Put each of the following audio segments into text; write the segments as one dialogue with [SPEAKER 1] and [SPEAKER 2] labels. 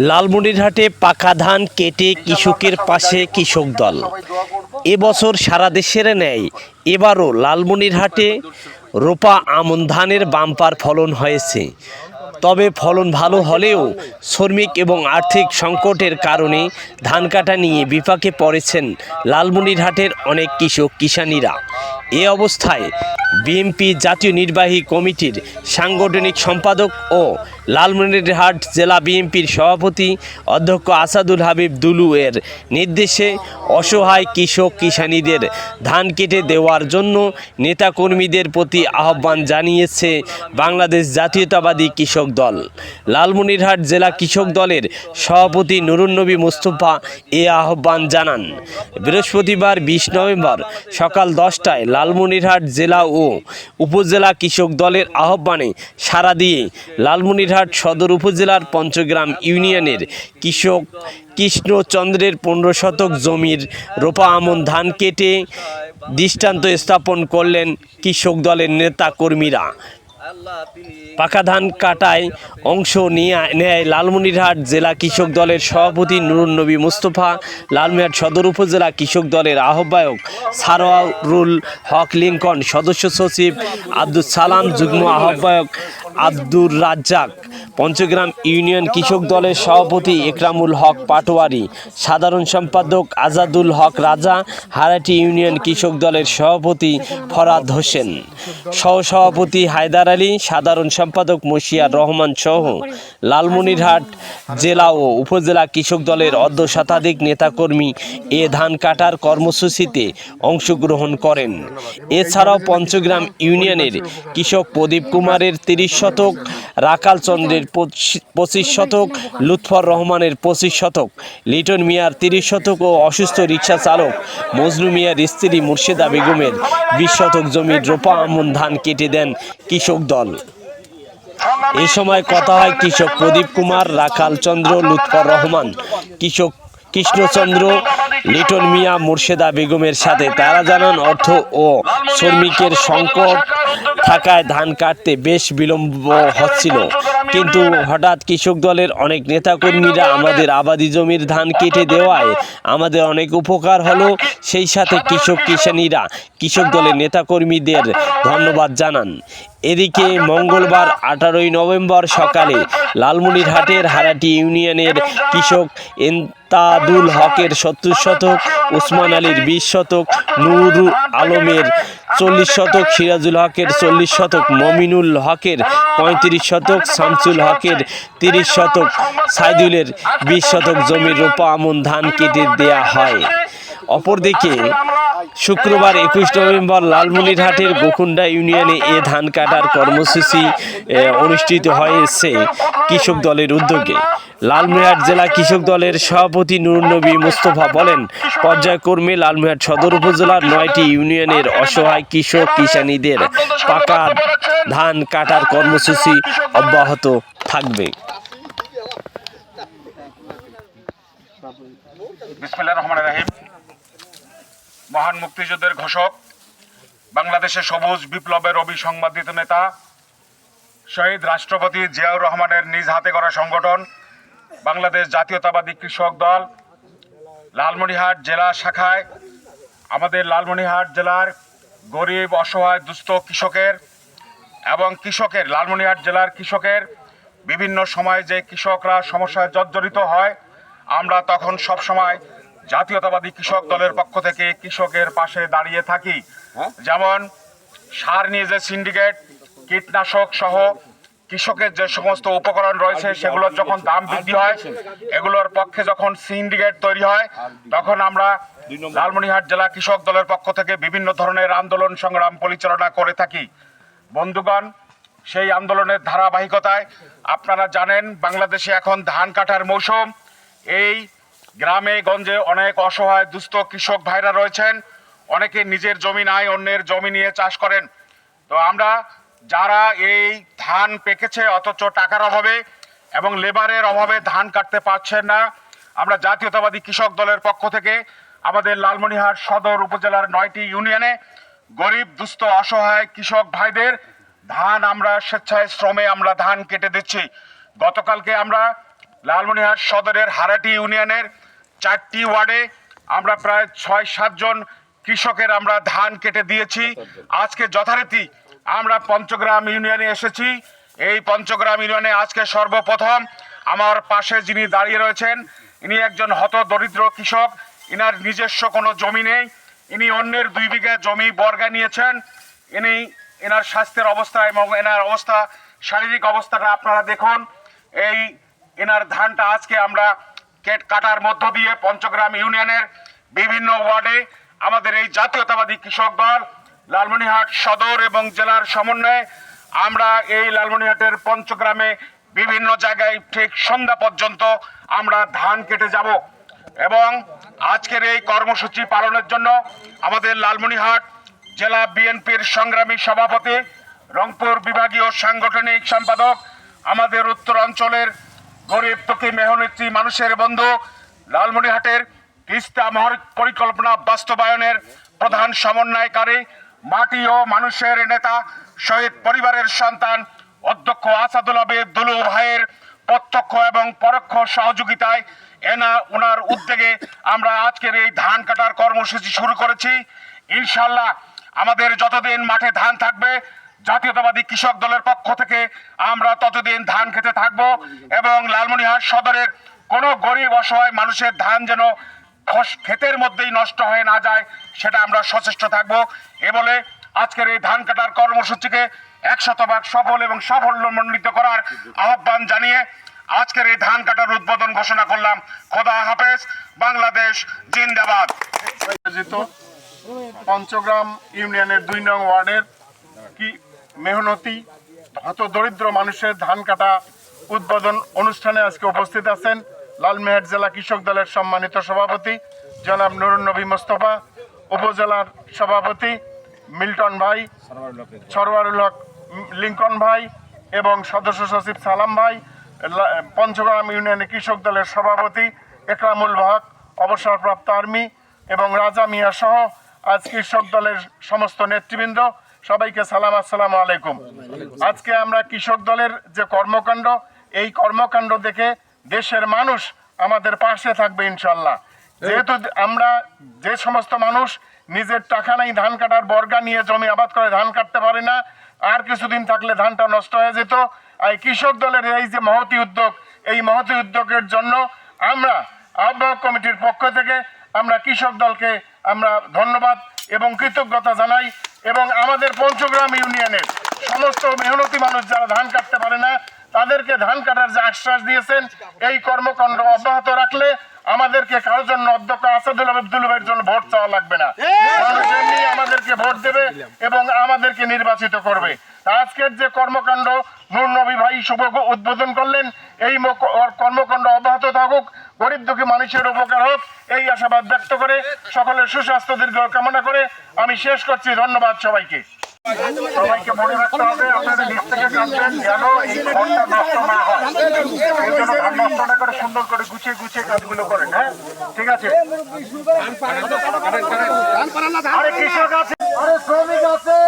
[SPEAKER 1] লালমনিরহাটে পাকা ধান কেটে কৃষকের পাশে কৃষক দল। এবছর সারা দেশের ন্যায় এবারও লালমনিরহাটে রোপা আমন ধানের বাম্পার ফলন হয়েছে। তবে ফলন ভালো হলেও শ্রমিক এবং আর্থিক সংকটের কারণে ধান কাটা নিয়ে বিপাকে পড়েছেন লালমনিরহাটের অনেক কৃষক কিষানীরা। এ অবস্থায় বিএনপি জাতীয় নির্বাহী কমিটির সাংগঠনিক সম্পাদক ও লালমনিরহাট জেলা বিএনপির সভাপতি অধ্যক্ষ আসাদুল হাবিব দুলু এর নির্দেশে অসহায় কৃষক কিষানীদের ধান কেটে দেওয়ার জন্য নেতাকর্মীদের প্রতি আহ্বান জানিয়েছে বাংলাদেশ জাতীয়তাবাদী কৃষক দল। লালমনিরহাট জেলা কৃষক দলের সভাপতি নুরুন্নবী মুস্তফা এ আহ্বান জানান। বৃহস্পতিবার 20 নভেম্বর সকাল 10টায় লালমনিরহাট জেলা ও উপজেলা কৃষক দলের আহ্বানে সাড়া দিয়ে লালমনিরহাট সদর উপজেলার পঞ্চগ্রাম ইউনিয়নের কৃষক কৃষ্ণচন্দ্রের 15 শতক জমির রোপা আমন ধান কেটে দৃষ্টান্ত স্থাপন করলেন কৃষক দলের নেতা কর্মীরা। পাকা ধান কাটায় অংশ নেয় লালমনিরহাট জেলা কৃষক দলের সভাপতি নুরুন্নবী মুস্তফা, লালমনিরহাট সদর উপজেলা কৃষক দলের আহ্বায়ক সারোয়ারুল হক লিঙ্কন, সদস্য সচিব আব্দুল সালাম, যুগ্ম আহ্বায়ক আব্দুর রাজ্জাক, পঞ্চগ্রাম ইউনিয়ন কৃষক দলের সভাপতি একরামুল হক পাটোয়ারি, সাধারণ সম্পাদক আজাদুল হক রাজা, হারাটি ইউনিয়ন কৃষক দলের সভাপতি ফরাদ হোসেন, সহসভাপতি হায়দার আলী, সাধারণ সম্পাদক মশিয়ার রহমান সহ লালমনিরহাট জেলা ও উপজেলা কৃষক দলের অর্ধশতাধিক নেতাকর্মী এ ধান কাটার কর্মসূচিতে অংশগ্রহণ করেন। এছাড়াও পঞ্চগ্রাম ইউনিয়নের কৃষক প্রদীপ কুমারের 30 শতক, রাকাল চন্দ্রের 25 শতক, লুৎফর রহমানের 25 শতক, লিটন মিয়ার 30 শতক ও অসুস্থ রিক্সা চালক মজনু মিয়ার স্ত্রী মুর্শেদা বেগমের 20 শতক জমির রোপা আমন ধান কেটে দেন কৃষক দল। এ সময় কথা হয় কৃষক প্রদীপ কুমার, রাখাল চন্দ্র, লুৎফর রহমান, কৃষক কৃষ্ণচন্দ্র, লিটন মিয়া, মুর্শেদা বেগমের সাথে। তারা জানান, অর্থ ও শ্রমিকের সংকট থাকায় ধান কাটতে বেশ বিলম্ব হচ্ছিল, কিন্তু হঠাৎ কৃষক দলের অনেক নেতাকর্মীরা আমাদের আবাদি জমির ধান কেটে দেওয়ায় আমাদের অনেক উপকার হলো। সেই সাথে কৃষক কিষানীরা কৃষক দলের নেতাকর্মীদের ধন্যবাদ জানান। এদিকে মঙ্গলবার 18 নভেম্বর সকালে লালমনিরহাটের হারাটি ইউনিয়নের কৃষক এন্তাদুল হকের 70 শতক, উসমান আলীর 20 শতক, নূর আলমের 40 শতক, সিরাজুল হকের 40 শতক, মমিনুল হকের 35 শতক, শামসুল হকের 30 শতক, সাইদুলের 20 শতক জমির রোপা আমন ধান কেটে দেয়া হয়। অপরদিকে শুক্রবার 21 নভেম্বর লালমনিরহাটের গোকুন্ডা ইউনিয়নে এ ধান কাটার কর্মসূচি অনুষ্ঠিত হয়েছে কৃষক দলের উদ্যোগে। লালমনিরহাট জেলা কৃষক দলের সভাপতি নুরুন্নবী মুস্তফা বলেন, পর্যায়ক্রমে লালমনিরহাট সদর উপজেলার 9টি ইউনিয়নের অসহায় কৃষক কিষানীদের পাকা ধান কাটার কর্মসূচি অব্যাহত থাকবে।
[SPEAKER 2] বিসমিল্লাহির রহমানির রহিম। মহান মুক্তিযুদ্ধের ঘোষক, বাংলাদেশের সবুজ বিপ্লবের অবিসংবাদিত নেতা, শহীদ রাষ্ট্রপতি জিয়াউর রহমানের নিজ হাতে গড়া সংগঠন বাংলাদেশ জাতীয়তাবাদী কৃষক দল লালমনিরহাট জেলা শাখায় আমাদের লালমনিরহাট জেলার গরিব, অসহায়, দুস্থ কৃষকের এবং কৃষকের লালমনিরহাট জেলার কৃষকের বিভিন্ন সময় যে কৃষকরা সমস্যায় জর্জরিত হয়, আমরা তখন সব সময় জাতীয়তাবাদী কৃষক দলের পক্ষ থেকে কৃষকের পাশে দাঁড়িয়ে থাকি। যেমন সার নিয়ে যে সিন্ডিকেট, কীটনাশক সহ কৃষকের যে সমস্ত উপকরণ রয়েছে সেগুলোর যখন দাম বৃদ্ধি হয়, এগুলোর পক্ষে যখন সিন্ডিকেট তৈরি হয়, তখন আমরা লালমনিরহাট জেলা কৃষক দলের পক্ষ থেকে বিভিন্ন ধরনের আন্দোলন সংগ্রাম পরিচালনা করে থাকি। বন্ধুগণ, সেই আন্দোলনের ধারাবাহিকতায় আপনারা জানেন বাংলাদেশে এখন ধান কাটার মৌসুম। এই গ্রামে গঞ্জে অনেক অসহায় দুস্থ কৃষক ভাইরা রয়েছেন, অনেকে নিজের জমি নাই, অন্যের জমি নিয়ে চাষ করেন। তো আমরা যারা এই ধান পেকেছে অথচ টাকার অভাবে এবং লেবারের অভাবে ধান কাটতে পারছেন না, আমরা জাতীয়তাবাদী কৃষক দলের পক্ষ থেকে আমাদের লালমনিরহাট সদর উপজেলার 9টি ইউনিয়নে গরিব, দুস্থ, অসহায় কৃষক ভাইদের ধান আমরা স্বেচ্ছায় শ্রমে আমরা ধান কেটে দিচ্ছি। গতকালকে আমরা লালমনিরহাট সদরের হারাটি ইউনিয়নের 4টি ওয়ার্ডে আমরা প্রায় 6-7 জন কৃষকের আমরা ধান কেটে দিয়েছি। আজকে যথারীতি আমরা পঞ্চগ্রাম ইউনিয়নে এসেছি। এই পঞ্চগ্রাম ইউনিয়নে আজকে সর্বপ্রথম আমার পাশে যিনি দাঁড়িয়ে রয়েছেন, ইনি একজন হতদরিদ্র কৃষক। ইনার নিজস্ব কোনো জমি নেই, ইনি অন্যের 2 বিঘা জমি বর্গা নিয়েছেন। এনার স্বাস্থ্যের অবস্থা এবং এনার অবস্থা, শারীরিক অবস্থাটা আপনারা দেখুন। এনার ধানটা আজকে আমরা কাটার মধ্য দিয়ে পঞ্চগ্রাম ইউনিয়নের বিভিন্ন ওয়ার্ডে আমাদের এই জাতীয়তাবাদী কৃষক দল লালমনিরহাট সদর এবং জেলার সমন্বয়ে আমরা এই লালমনিরহাটের পঞ্চগ্রামে বিভিন্ন জায়গায় ঠিক সন্ধ্যা পর্যন্ত আমরা ধান কেটে যাব। এবং আজকের এই কর্মসূচি পালনের জন্য আমাদের লালমনিরহাট জেলা বিএনপির সংগ্রামী সভাপতি, রংপুর বিভাগীয় সাংগঠনিক সম্পাদক, আমাদের উত্তরাঞ্চলের গরিব দুঃখী মেহনতি মানুষের বন্ধু, লালমনিরহাটের তিস্তা পরিকল্পনা বাস্তবায়নের প্রধান সমন্বয়কারী, মাটি ও মানুষের নেতা, শহীদ পরিবারের সন্তান অধ্যক্ষ আসাদুল আবেদ দুলু ভাইয়ের প্রত্যক্ষ এবং পরোক্ষ সহযোগিতায় ওনার উদ্যোগে আমরা আজকের এই ধান কাটার কর্মসূচি শুরু করেছি। ইনশাল্লাহ আমাদের যতদিন মাঠে ধান থাকবে, জাতীয়তাবাদী কৃষক দলের পক্ষ থেকে আমরা ততদিন ধান খেতে থাকবো এবং লালমনিরহাট সদরের কোনো গরিব অসহায় মানুষের ধান যেন ক্ষেতের মধ্যেই নষ্ট হয়ে না যায়, সেটা আমরা সচেষ্ট থাকবো। এ বলে আজকের এই ধান কাটার কর্মসূচিকে 100% সফল এবং সাফল্যমণ্ডিত করার আহ্বান জানিয়ে আজকের এই ধান কাটার উদ্বোধন ঘোষণা করলাম। খোদা হাফেজ, বাংলাদেশ জিন্দাবাদ।
[SPEAKER 3] পঞ্চগ্রাম ইউনিয়নের 2 নং ওয়ার্ডের কি মেহনতি হতদরিদ্র মানুষের ধান কাটা উদ্বোধন অনুষ্ঠানে আজকে উপস্থিত আছেন লালমনিরহাট জেলা কৃষক দলের সম্মানিত সভাপতি জনাব নুরুন নবী মোস্তফা, উপজেলার সভাপতি মিল্টন ভাই, সরওয়ারুল হক লিঙ্কন ভাই এবং সদস্য সচিব সালাম ভাই, পঞ্চগ্রাম ইউনিয়নের কৃষক দলের সভাপতি একরামুল হক অবসরপ্রাপ্ত আর্মি এবং রাজা মিয়া সহ আজ কৃষক দলের সমস্ত নেতৃবৃন্দ, সবাইকে সালাম, আসসালামু আলাইকুম। আজকে আমরা কৃষক দলের যে কর্মকাণ্ড, এই কর্মকাণ্ড দেখে দেশের মানুষ আমাদের পাশে থাকবে ইনশাল্লাহ। যেহেতু আমরা যে সমস্ত মানুষ নিজের টাকা নেই ধান কাটার বর্গা নিয়ে জমি আবাদ করে ধান কাটতে পারে না, আর কিছুদিন থাকলে ধানটা নষ্ট হয়ে যেত। এই কৃষক দলের এই যে মহতি উদ্যোগ, এই মহতি উদ্যোগের জন্য আমরা আহ্বায়ক কমিটির পক্ষ থেকে আমরা কৃষক দলকে আমরা ধন্যবাদ এবং কৃতজ্ঞতা জানাই এবং আমাদের পঞ্চগ্রাম ইউনিয়নের সমস্ত মেহনতি মানুষ যারা ধান কাটতে পারে না তাদেরকে ধান কাটার যে আশ্বাস দিয়েছেন, এই কর্মকাণ্ড অব্যাহত রাখলে আমাদেরকে কারোর জন্য অধ্যক্ষ আসাদুল আবেদ দুলু ভাইয়ের জন্য ভোট চাওয়া লাগবে না, মানুষ এমনি আমাদেরকে ভোট দেবে এবং আমাদেরকে নির্বাচিত করবে। আজকের যে কর্মকাণ্ড নূর নবী ভাই শুভ উদ্বোধন করলেন, এই কর্মকাণ্ড অব্যাহত থাকুক, গরিব দুঃখী মানুষের উপকার হোক, এই আশাবাদ ব্যক্ত করে সকলের সুস্বাস্থ্য দীর্ঘ কামনা করে আমি শেষ করছি। ধন্যবাদ সবাইকে। সবাইকে মনে রাখতে হবে আপনাদের নিজ থেকে কাটবেন যেন এই ঘরটা নষ্ট না হয়, এই জন্য ধান নষ্ট না করে সুন্দর করে গুছিয়ে গুছিয়ে কাজগুলো করেন। হ্যাঁ, ঠিক আছে। আরে কৃষক আছে, আরে শ্রমিক আছে,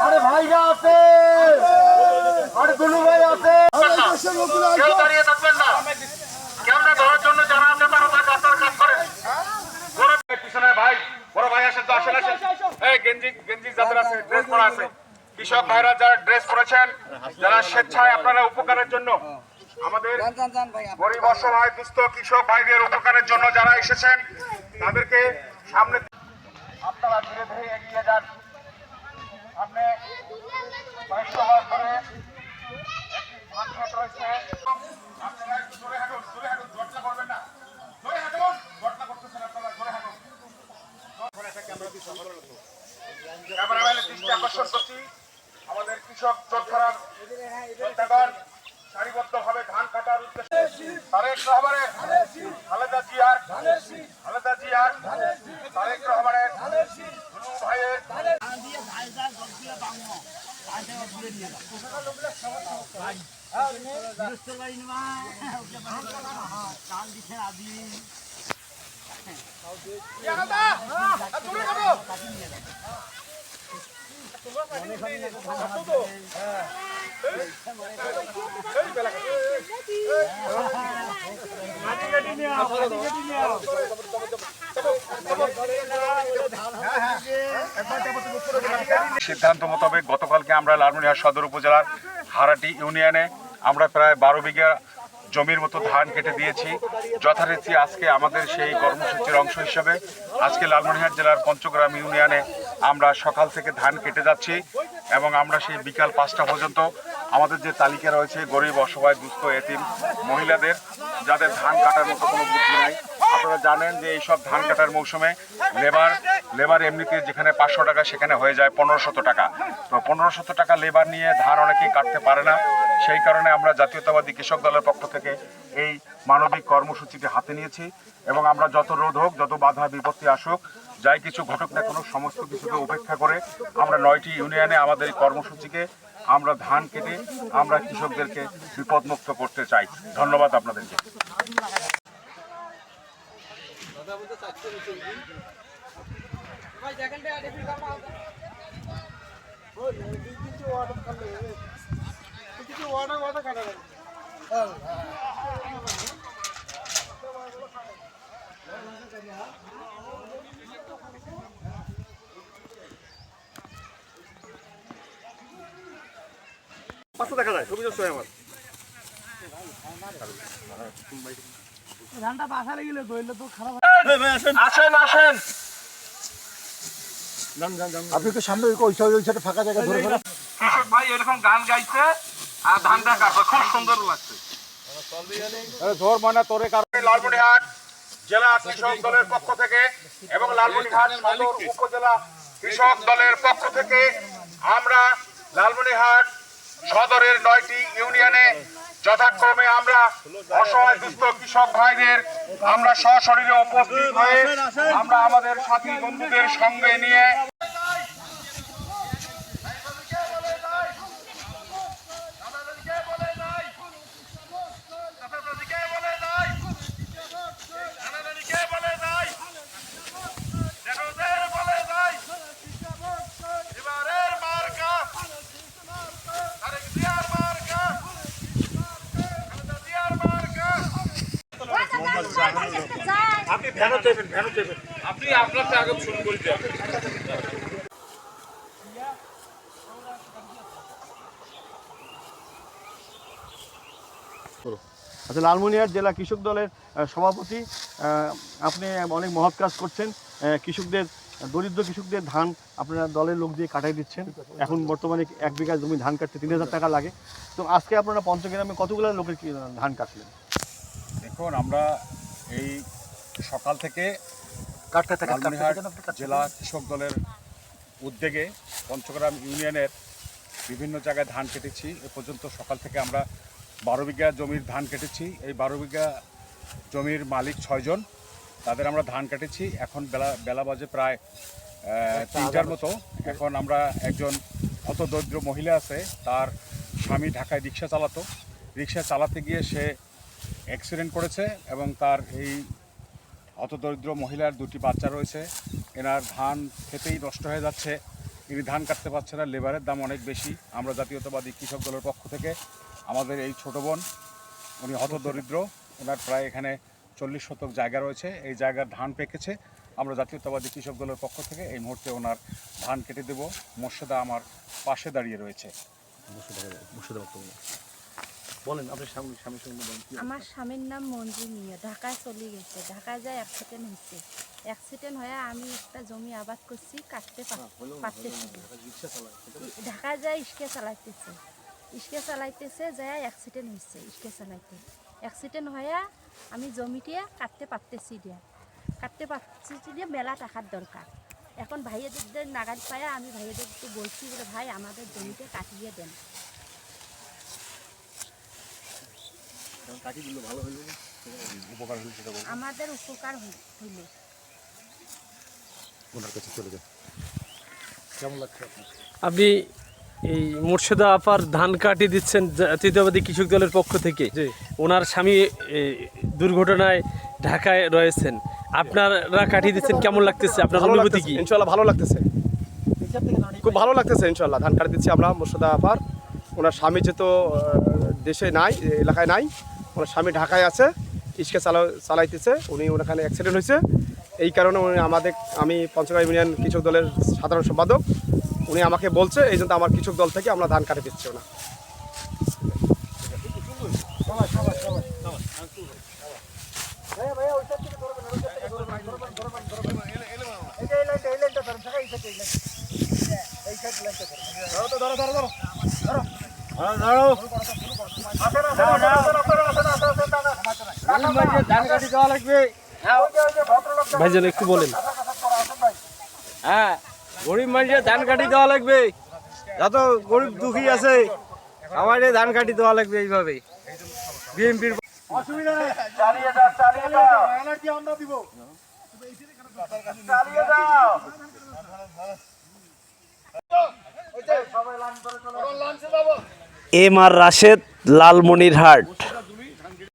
[SPEAKER 3] আরে ভাইরা আছে, আরে দুলু ভাই আছে, কেউ দাঁড়িয়ে থাকবেন না, কেউ না ধরার জন্য যারা আছে তারা কাজ করেন। পিছনে ভাই, বড় ভাই আসেন তো, আসেন আসেন। এই গেঞ্জি গেঞ্জি যাদের আছে, ড্রেস পরা আছে, কৃষক ভাইরা যারা ড্রেস পরেছেন, যারা স্বেচ্ছায় আপনারা উপকারের জন্য, আমাদের গরিব অসহায় দুস্থ কৃষক ভাইদের উপকারের জন্য যারা এসেছেন তাদেরকে সামনে আপনারা ধীরে ধীরে এগিয়ে যান। আপনি 22 মাস ধরে একটি ধান ক্ষেত রয়েছে, আপনারা একটু দূরে হাঁটুন, দূরে হাঁটুন, জটলা করবেন না, দূরে হাঁটুন, জটলা করতেছেন আপনারা, দূরে হাঁটুন। ক্যামেরাম্যানের দৃষ্টি আকর্ষণ করছি, আমাদের কৃষক যোদ্ধার যোদ্ধাগণ সারিবদ্ধভাবে ধান কাটার উদ্দেশ্যে তারেক রহমানের, খালেদা জিয়ার, তারেক রহমানের, দুলু ভাইয়ের
[SPEAKER 2] সিদ্ধান্ত মোতাবেক গতকালকে আমরা লালমনিরহাট সদর উপজেলার হারাটি ইউনিয়নে আমরা প্রায় 12 বিঘা জমির মতো ধান কেটে দিয়েছি। যথারীতি আজকে আমাদের সেই কর্মসূচির অংশ হিসাবে আজকে লালমনিরহাট জেলার পঞ্চগ্রাম ইউনিয়নে আমরা সকাল থেকে ধান কেটে যাচ্ছি এবং আমরা সেই বিকাল 5টা পর্যন্ত আমাদের যে তালিকা রয়েছে গরিব অসহায় দুস্থ এতিম মহিলাদের যাদের ধান কাটার মতো কোনো বুদ্ধি নাই। আপনারা জানেন যে এইসব ধান কাটার মৌসুমে লেবার এমনিতে যেখানে 500 টাকা সেখানে হয়ে যায় 1500 টাকা। তো 1500 টাকা লেবার নিয়ে ধান অনেকেই কাটতে পারে না। সেই কারণে আমরা জাতীয়তাবাদী কৃষক দলের পক্ষ থেকে এই মানবিক কর্মসূচিটি হাতে নিয়েছি এবং আমরা যত রোধ হোক, যত বাধা বিপত্তি আসুক, যাই কিছু ঘটুক না কোনো সমস্ত কিছুকে উপেক্ষা করে আমরা 9টি ইউনিয়নে আমাদের এই কর্মসূচিকে আমরা ধান কেটে আমরা কৃষকদেরকে বিপদমুক্ত করতে চাই। ধন্যবাদ আপনাদেরকে।
[SPEAKER 3] পাশে দেখা যায় ছবি দর্শক আমার
[SPEAKER 4] ধানটা বাসা লেগে ধরলে তো খারাপ।
[SPEAKER 3] আসেন আসেন
[SPEAKER 5] আপনি তো সামনে ওই সাইডে ফাঁকা জায়গা ধরে ধরে
[SPEAKER 3] কৃষক ভাই এরকম গান গাইছে আর ধানটা কাটবে খুব সুন্দর লাগছে।
[SPEAKER 2] ঝড় ময়না তোরে লালমনিরহাট জেলা কৃষক দলের পক্ষ থেকে এবং লালমনিরহাট সদর উপজেলা কৃষক দলের পক্ষ থেকে আমরা লালমনিরহাট সদরের 9টি ইউনিয়নে যথাক্রমে আমরা অসহায় দুস্থ কৃষক ভাইদের আমরা সশরীরে উপস্থিত হয়ে আমরা আমাদের সাথী বন্ধুদের সঙ্গে নিয়ে আপনি আপনারটা আগে শুরু করে দেন।
[SPEAKER 3] আচ্ছা, লালমনিরহাট জেলা কৃষক দলের সভাপতি, আপনি অনেক মহৎ কাজ করছেন। কৃষকদের দরিদ্র কৃষকদের ধান আপনারা দলের লোক দিয়ে কাটাই দিচ্ছেন। এখন বর্তমানে 1 বিঘা জমি ধান কাটতে 3000 টাকা লাগে। তো আজকে আপনারা পঞ্চগ্রামে কতগুলো লোকের ধান কাটলেন?
[SPEAKER 2] দেখুন, আমরা এই সকাল থেকে লালমনিরহাট জেলা কৃষক দলের উদ্যোগে পঞ্চগ্রাম ইউনিয়নের বিভিন্ন জায়গায় ধান কেটেছি। এ পর্যন্ত সকাল থেকে আমরা 12 বিঘা জমির ধান কেটেছি। এই 12 বিঘা জমির মালিক 6 জন, তাদের আমরা ধান কেটেছি। এখন বেলা বাজে প্রায় 3টার মতো। এখন আমরা একজন হতদরিদ্র মহিলা আছে, তার স্বামী ঢাকায় রিক্সা চালাতে গিয়ে সে অ্যাক্সিডেন্ট করেছে এবং তার এই হতদরিদ্র মহিলার 2টি বাচ্চা রয়েছে। এনার ধান খেতেই নষ্ট হয়ে যাচ্ছে, ইনি ধান কাটতে পারছে না, লেবারের দাম অনেক বেশি। আমরা জাতীয়তাবাদী কৃষক দলের পক্ষ থেকে আমাদের এই ছোটো বোন, উনি হতদরিদ্র, ওনার প্রায় এখানে 40 শতক জায়গা রয়েছে, এই জায়গার ধান পেকেছে। আমরা জাতীয়তাবাদী কৃষক দলের পক্ষ থেকে এই মুহূর্তে ওনার ধান কেটে দেব। মোর্শেদা আমার পাশে দাঁড়িয়ে রয়েছে।
[SPEAKER 3] বলেন আপনি স্বামী
[SPEAKER 6] আমার স্বামীর নাম মঞ্জু মিয়া, ঢাকায় চলে গেছে। ঢাকায় যায় অ্যাক্সিডেন্ট হয়েছে। অ্যাক্সিডেন্ট হয়ে আমি একটা জমি আবাদ করছি, কাটতে পারতেছি। ঢাকায় যায় ইস্কে চালাইতেছে যায় অ্যাক্সিডেন্ট হয়েছে। অ্যাক্সিডেন্ট হয়ে আমি জমিটিয়ে কাটতে পারতেছি দিয়ে মেলা টাকার দরকার। এখন ভাইয়েদের নাগাদ পায়া আমি ভাইয়েদের বলছি বলে, ভাই আমাদের জমিতে কাটিয়ে দেন। আমাদের উপকার হইল।
[SPEAKER 4] আপনি এই মোর্শেদা আপার ধান কাটিয়ে দিচ্ছেন জাতীয়তাবাদী কৃষক দলের পক্ষ থেকে। ওনার স্বামী দুর্ঘটনায় ঢাকায় রয়েছেন, আপনারা কাটিয়ে দিচ্ছেন, কেমন লাগতেছে? আপনার অনুভূতি কি?
[SPEAKER 7] ইনশাল্লাহ ভালো লাগতেছে, খুব ভালো লাগতেছে। ইনশাল্লাহ ধান কাটি দিচ্ছি আমরা মোর্শেদা আপার। ওনার স্বামী যেহেতু দেশে নাই, এলাকায় নাই, ওনার স্বামী ঢাকায় আছে, ইস্কে চালাইতেছে, উনি ওখানে অ্যাক্সিডেন্ট হয়েছে। এই কারণে উনি আমি পঞ্চগড় ইউনিয়ন কৃষক দলের সাধারণ সম্পাদক, উনি আমাকে বলছে, এই জন্য আমার কৃষক দল থেকে আমরা ধান কাটে দিচ্ছি না।
[SPEAKER 4] ভাইজান একটু বলেন।
[SPEAKER 8] হ্যাঁ, গরিব মানুষের ধান কাটি দেওয়া লাগবে, যত গরিব দুঃখী আছে আমাদের ধান কাটি দেওয়া লাগবে এইভাবে। বিএনপির
[SPEAKER 1] এম আর রাশেদ, লালমনিরহাট।